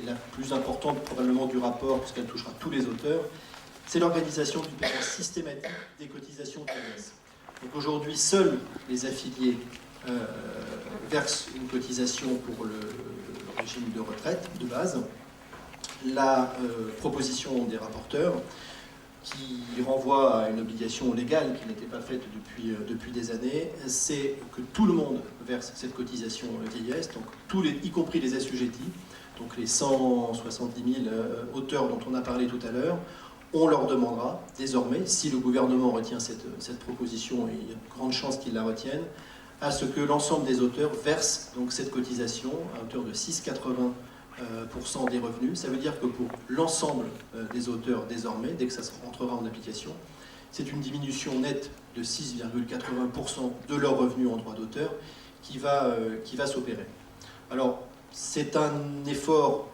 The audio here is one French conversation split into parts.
la plus importante probablement du rapport, puisqu'elle touchera tous les auteurs, c'est l'organisation du paiement systématique des cotisations TMS. Donc aujourd'hui, seuls les affiliés versent une cotisation pour le régime de retraite de base. La proposition des rapporteurs, qui renvoie à une obligation légale qui n'était pas faite depuis des années, c'est que tout le monde verse cette cotisation vieillesse, donc y compris les assujettis, donc les 170 000 auteurs dont on a parlé tout à l'heure. On leur demandera désormais, si le gouvernement retient cette proposition, et il y a de grandes chances qu'il la retienne, à ce que l'ensemble des auteurs versent donc cette cotisation à hauteur de 6,80% des revenus. Ça veut dire que pour l'ensemble des auteurs désormais, dès que ça entrera en application, c'est une diminution nette de 6,80% de leurs revenus en droit d'auteur qui va s'opérer. Alors, c'est un effort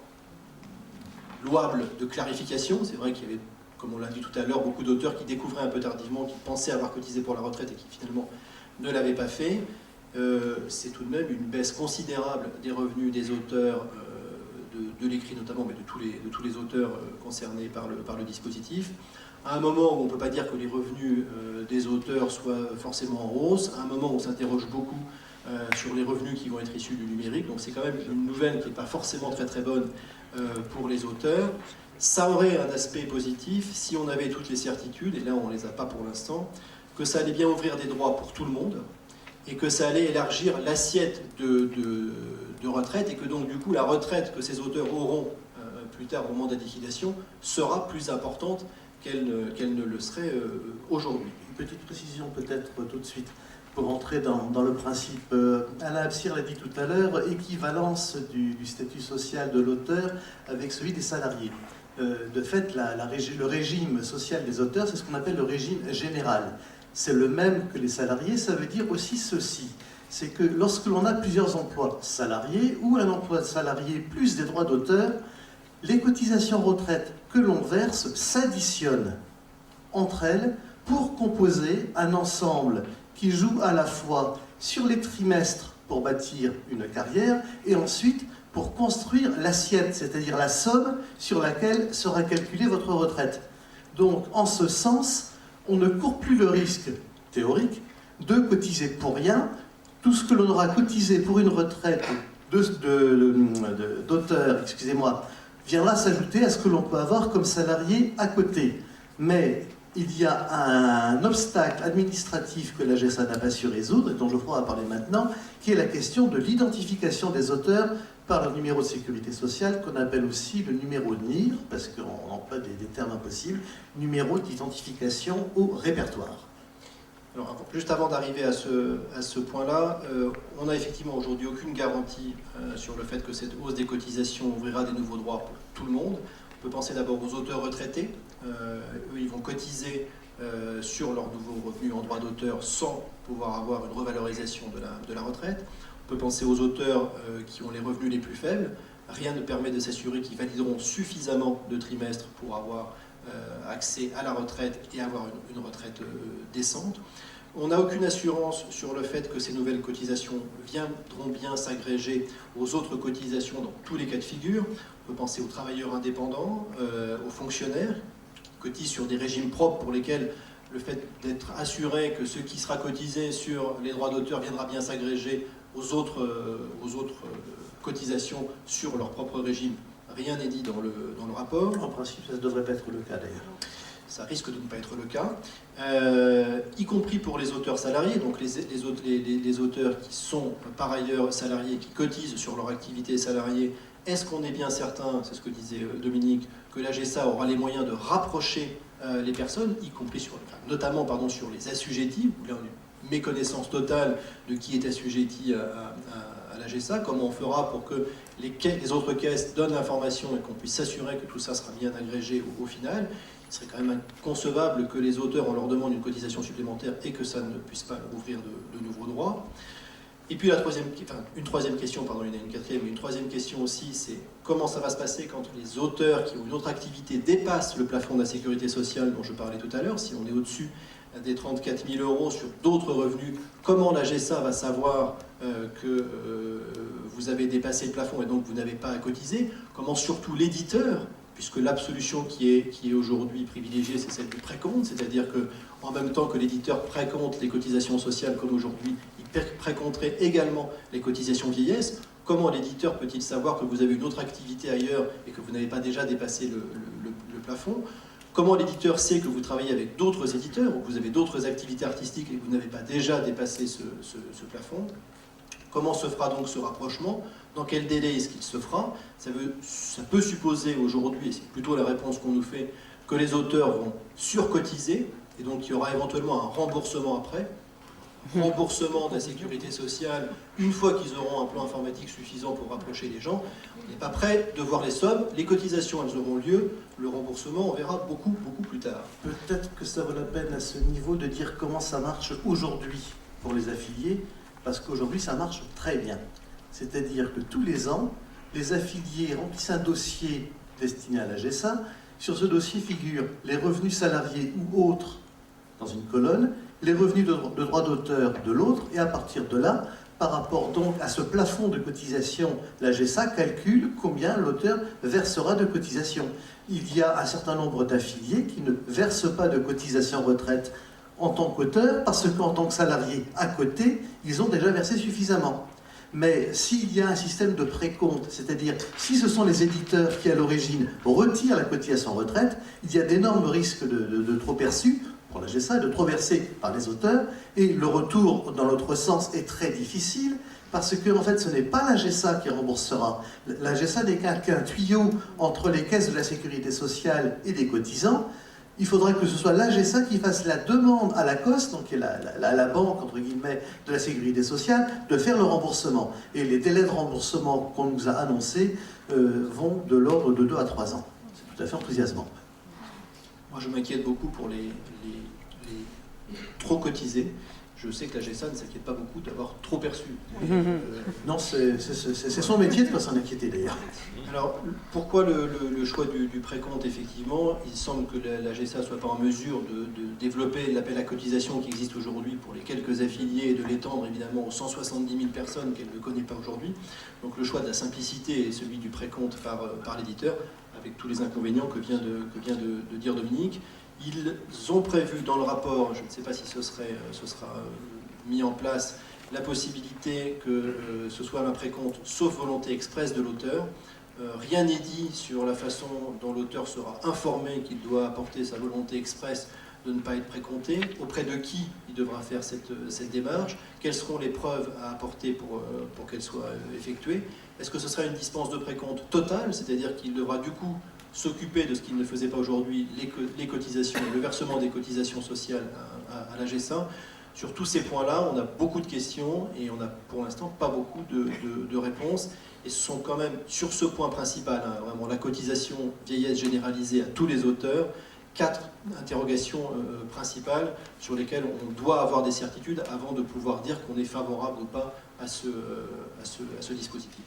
louable de clarification. C'est vrai qu'il y avait, comme on l'a dit tout à l'heure, beaucoup d'auteurs qui découvraient un peu tardivement, qui pensaient avoir cotisé pour la retraite et qui finalement ne l'avaient pas fait. C'est tout de même une baisse considérable des revenus des auteurs de l'écrit notamment, mais de tous les auteurs concernés par le dispositif. À un moment où on ne peut pas dire que les revenus des auteurs soient forcément en hausse, à un moment où on s'interroge beaucoup sur les revenus qui vont être issus du numérique, donc c'est quand même une nouvelle qui n'est pas forcément très bonne pour les auteurs. Ça aurait un aspect positif si on avait toutes les certitudes, et là on ne les a pas pour l'instant, que ça allait bien ouvrir des droits pour tout le monde, et que ça allait élargir l'assiette de retraite, et que donc du coup la retraite que ces auteurs auront plus tard au moment de la liquidation sera plus importante qu'elle ne le serait aujourd'hui. Une petite précision peut-être tout de suite, pour entrer dans le principe. Alain Absir l'a dit tout à l'heure, équivalence du statut social de l'auteur avec celui des salariés. De fait, le régime social des auteurs, c'est ce qu'on appelle le régime général. C'est le même que les salariés. Ça veut dire aussi ceci, c'est que lorsque l'on a plusieurs emplois salariés ou un emploi salarié plus des droits d'auteur, les cotisations retraite que l'on verse s'additionnent entre elles pour composer un ensemble qui joue à la fois sur les trimestres pour bâtir une carrière et ensuite pour construire l'assiette, c'est-à-dire la somme sur laquelle sera calculée votre retraite. Donc, en ce sens, on ne court plus le risque théorique de cotiser pour rien. Tout ce que l'on aura cotisé pour une retraite d'auteur, excusez-moi, viendra s'ajouter à ce que l'on peut avoir comme salarié à côté. Mais il y a un obstacle administratif que la GESA n'a pas su résoudre, et dont Geoffroy va parler maintenant, qui est la question de l'identification des auteurs par leur numéro de sécurité sociale, qu'on appelle aussi le numéro NIR, parce qu'on emploie des termes impossibles, numéro d'identification au répertoire. Alors, juste avant d'arriver à ce point-là, on n'a effectivement aujourd'hui aucune garantie sur le fait que cette hausse des cotisations ouvrira des nouveaux droits pour tout le monde. On peut penser d'abord aux auteurs retraités. Eux, ils vont cotiser sur leurs nouveaux revenus en droit d'auteur sans pouvoir avoir une revalorisation de la retraite. On peut penser aux auteurs qui ont les revenus les plus faibles. Rien ne permet de s'assurer qu'ils valideront suffisamment de trimestres pour avoir accès à la retraite et avoir une retraite décente. On n'a aucune assurance sur le fait que ces nouvelles cotisations viendront bien s'agréger aux autres cotisations dans tous les cas de figure. On peut penser aux travailleurs indépendants, aux fonctionnaires qui cotisent sur des régimes propres pour lesquels le fait d'être assuré que ce qui sera cotisé sur les droits d'auteur viendra bien s'agréger aux autres cotisations sur leur propre régime. Rien n'est dit dans le rapport. En principe, ça ne devrait pas être le cas d'ailleurs. Ça risque de ne pas être le cas, y compris pour les auteurs salariés, donc les auteurs qui sont par ailleurs salariés, qui cotisent sur leur activité salariée. Est-ce qu'on est bien certain, c'est ce que disait Dominique, que la GESA aura les moyens de rapprocher les personnes, y compris notamment sur les assujettis, où il y a une méconnaissance totale de qui est assujetti à la GESA, comment on fera pour que les autres caisses donnent l'information et qu'on puisse s'assurer que tout ça sera bien agrégé au final. Il serait quand même inconcevable que les auteurs, on leur demande une cotisation supplémentaire et que ça ne puisse pas ouvrir de nouveaux droits. Et puis une troisième question, pardon, il y en a une quatrième, mais une troisième question aussi, c'est comment ça va se passer quand les auteurs qui ont une autre activité dépassent le plafond de la sécurité sociale dont je parlais tout à l'heure, si on est au-dessus des 34 000 euros sur d'autres revenus, comment la GESA va savoir que vous avez dépassé le plafond et donc vous n'avez pas à cotiser? Comment surtout l'éditeur, puisque l'absolution qui est aujourd'hui privilégiée, c'est celle du précompte, c'est-à-dire qu'en même temps que l'éditeur précompte les cotisations sociales comme aujourd'hui, il précompterait également les cotisations vieillesse. Comment l'éditeur peut-il savoir que vous avez une autre activité ailleurs et que vous n'avez pas déjà dépassé le plafond? Comment l'éditeur sait que vous travaillez avec d'autres éditeurs ou que vous avez d'autres activités artistiques et que vous n'avez pas déjà dépassé ce plafond? Comment se fera donc ce rapprochement? Dans quel délai est-ce qu'il se fera? Ça peut supposer aujourd'hui, et c'est plutôt la réponse qu'on nous fait, que les auteurs vont surcotiser, et donc il y aura éventuellement un remboursement après. Remboursement de la sécurité sociale, une fois qu'ils auront un plan informatique suffisant pour rapprocher les gens. On n'est pas prêt de voir les sommes. Les cotisations, elles auront lieu. Le remboursement, on verra beaucoup plus tard. Peut-être que ça vaut la peine à ce niveau de dire comment ça marche aujourd'hui pour les affiliés, parce qu'aujourd'hui, ça marche très bien. C'est-à-dire que tous les ans, les affiliés remplissent un dossier destiné à la GESA. Sur ce dossier figurent les revenus salariés ou autres dans une colonne, les revenus de droit d'auteur de l'autre, et à partir de là, par rapport donc à ce plafond de cotisation, la GESA calcule combien l'auteur versera de cotisation. Il y a un certain nombre d'affiliés qui ne versent pas de cotisation retraite en tant qu'auteur, parce qu'en tant que salarié à côté, ils ont déjà versé suffisamment. Mais s'il y a un système de précompte, c'est-à-dire si ce sont les éditeurs qui à l'origine retirent la cotisation retraite, il y a d'énormes risques de trop perçus pour la GESA, de trop versé par les auteurs, et le retour dans l'autre sens est très difficile, parce que en fait ce n'est pas la GESA qui remboursera. La GESA n'est qu'un tuyau entre les caisses de la sécurité sociale et des cotisants. Il faudrait que ce soit la GESA qui fasse la demande à la COS, donc qui est la banque entre guillemets de la sécurité sociale, de faire le remboursement. Et les délais de remboursement qu'on nous a annoncés vont de l'ordre de 2 à 3 ans. C'est tout à fait enthousiasmant. Moi, je m'inquiète beaucoup pour les trop cotisés. Je sais que la GESA ne s'inquiète pas beaucoup d'avoir trop perçu. Non, c'est son métier de ne pas s'en inquiéter d'ailleurs. Alors, pourquoi le choix du précompte? Effectivement, il semble que la GESA ne soit pas en mesure de développer l'appel à cotisation qui existe aujourd'hui pour les quelques affiliés et de l'étendre évidemment aux 170 000 personnes qu'elle ne connaît pas aujourd'hui. Donc le choix de la simplicité est celui du précompte par l'éditeur, avec tous les inconvénients que vient de dire Dominique. Ils ont prévu dans le rapport, je ne sais pas si ce sera mis en place, la possibilité que ce soit un précompte sauf volonté expresse de l'auteur. Rien n'est dit sur la façon dont l'auteur sera informé qu'il doit apporter sa volonté expresse de ne pas être précompté, auprès de qui il devra faire cette démarche, quelles seront les preuves à apporter pour qu'elle soit effectuée. Est-ce que ce sera une dispense de précompte totale, c'est-à-dire qu'il devra du coup s'occuper de ce qu'il ne faisait pas aujourd'hui, les cotisations, le versement des cotisations sociales à la GESA? Sur tous ces points-là, on a beaucoup de questions et on n'a pour l'instant pas beaucoup de réponses. Et ce sont quand même, sur ce point principal, vraiment la cotisation vieillesse généralisée à tous les auteurs, 4 interrogations principales sur lesquelles on doit avoir des certitudes avant de pouvoir dire qu'on est favorable ou pas à ce dispositif.